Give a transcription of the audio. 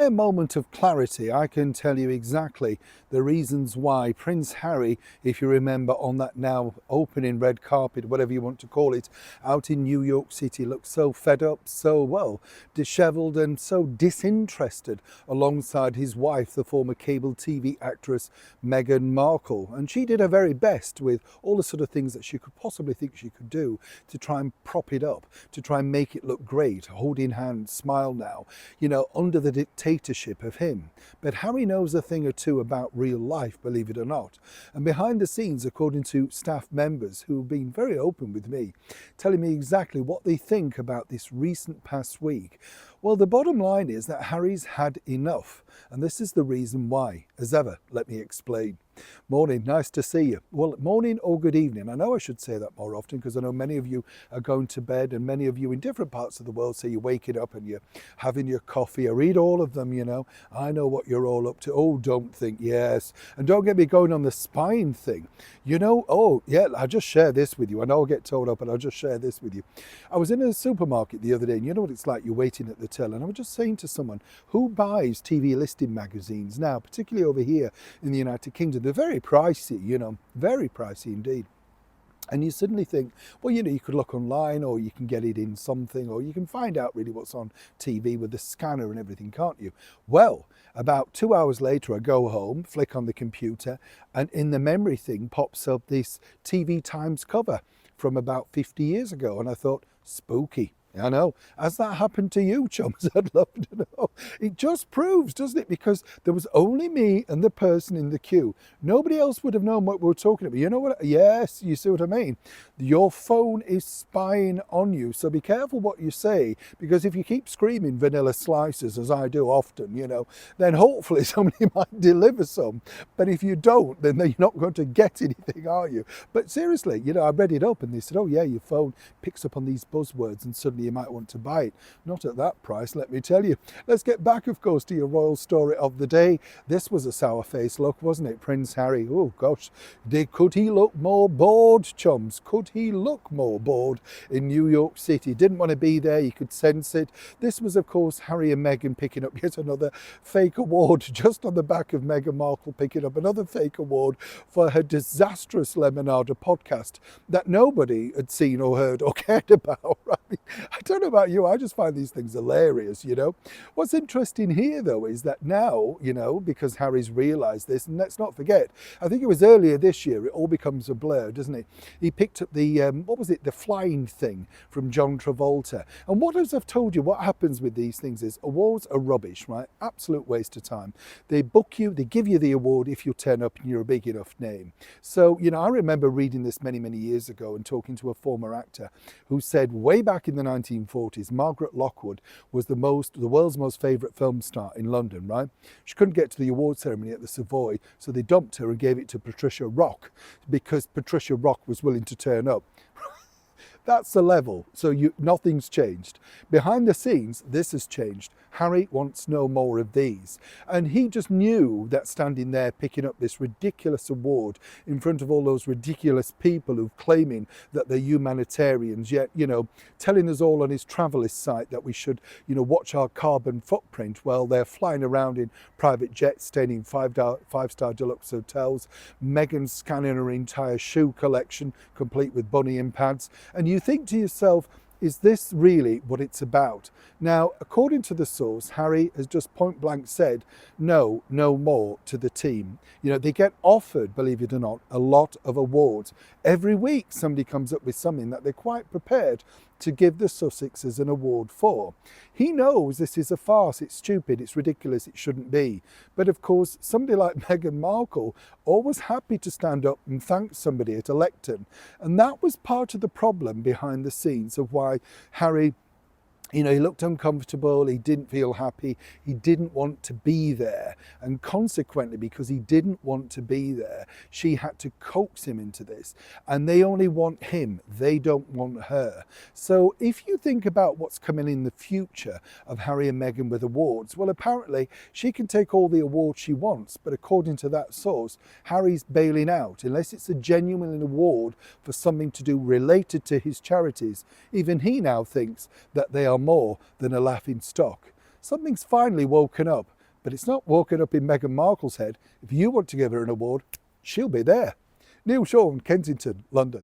my moment of clarity, I can tell you exactly the reasons why Prince Harry, if you remember on that now opening red carpet, whatever you want to call it, out in New York City, looked so fed up, so, well, dishevelled and so disinterested alongside his wife, the former cable TV actress Meghan Markle. And she did her very best with all the sort of things that she could possibly think she could do to try and prop it up, to try and make it look great, holding hands, smile now, under the dictatorship of him. But Harry knows a thing or two about real life, believe it or not. And behind the scenes, according to staff members who have been very open with me, telling me exactly what they think about this recent past week. Well, the bottom line is that Harry's had enough, and this is the reason why. As ever, let me explain. Morning, nice to see you. Well, morning or good evening. I know I should say that more often because I know many of you are going to bed, and many of you in different parts of the world say you're waking up and you're having your coffee. I read all of them, I know what you're all up to. Oh, don't think, yes. And don't get me going on the spine thing. Oh, yeah, I'll just share this with you. I know I'll get told up, but I'll just share this with you. I was in a supermarket the other day, and you know what it's like? You're waiting at the till, and I was just saying to someone, who buys TV listing magazines now, particularly over here in the United Kingdom? They're very pricey, very pricey indeed. And you suddenly think, well, you could look online, or you can get it in something, or you can find out really what's on TV with the scanner and everything, can't you? Well, about 2 hours later, I go home, flick on the computer, and in the memory thing pops up this TV Times cover from about 50 years ago. And I thought, spooky. I know. Has that happened to you, chums? I'd love to know. It just proves, doesn't it? Because there was only me and the person in the queue. Nobody else would have known what we were talking about. You know what? Yes, you see what I mean? Your phone is spying on you. So be careful what you say, because if you keep screaming vanilla slices, as I do often, then hopefully somebody might deliver some. But if you don't, then you're not going to get anything, are you? But seriously, I read it up and they said, oh yeah, your phone picks up on these buzzwords and suddenly you might want to buy it. Not at that price, let me tell you. Let's get back, of course, to your royal story of the day. This was a sour-faced look, wasn't it? Prince Harry, oh gosh, could he look more bored, chums? Could he look more bored in New York City? Didn't want to be there, you could sense it. This was, of course, Harry and Meghan picking up yet another fake award, just on the back of Meghan Markle picking up another fake award for her disastrous Lemonada podcast that nobody had seen or heard or cared about, right? I don't know about you, I just find these things hilarious, What's interesting here, though, is that now, because Harry's realised this, and let's not forget, I think it was earlier this year, it all becomes a blur, doesn't it? He picked up the, the flying thing from John Travolta. And what, as I've told you, what happens with these things is awards are rubbish, right? Absolute waste of time. They book you, they give you the award if you turn up and you're a big enough name. So, I remember reading this many, many years ago and talking to a former actor who said way back in the 1940s, Margaret Lockwood was the world's most favourite film star in London, right? She couldn't get to the award ceremony at the Savoy, so they dumped her and gave it to Patricia Rock because Patricia Rock was willing to turn up. That's the level. So nothing's changed. Behind the scenes, this has changed. Harry wants no more of these. And he just knew that standing there picking up this ridiculous award in front of all those ridiculous people who claiming that they're humanitarians, yet, telling us all on his Travelist site that we should, watch our carbon footprint while they're flying around in private jets, staying in five-star deluxe hotels. Meghan scanning her entire shoe collection, complete with bunny in pads. And you think to yourself, is this really what it's about? Now, according to the source, Harry has just point blank said, no more to the team. They get offered, believe it or not, a lot of awards. Every week somebody comes up with something that they're quite prepared to give the Sussexes an award for. He knows this is a farce, it's stupid, it's ridiculous, it shouldn't be. But of course, somebody like Meghan Markle always happy to stand up and thank somebody at a lectern. And that was part of the problem behind the scenes of why Harry, he looked uncomfortable, he didn't feel happy, he didn't want to be there. And consequently, because he didn't want to be there, she had to coax him into this. And they only want him, they don't want her. So if you think about what's coming in the future of Harry and Meghan with awards, well, apparently she can take all the awards she wants, but according to that source, Harry's bailing out, unless it's a genuine award for something to do related to his charities. Even he now thinks that they are more than a laughing stock. Something's finally woken up, but it's not woken up in Meghan Markle's head. If you want to give her an award, she'll be there. Neil Shaw, Kensington, London.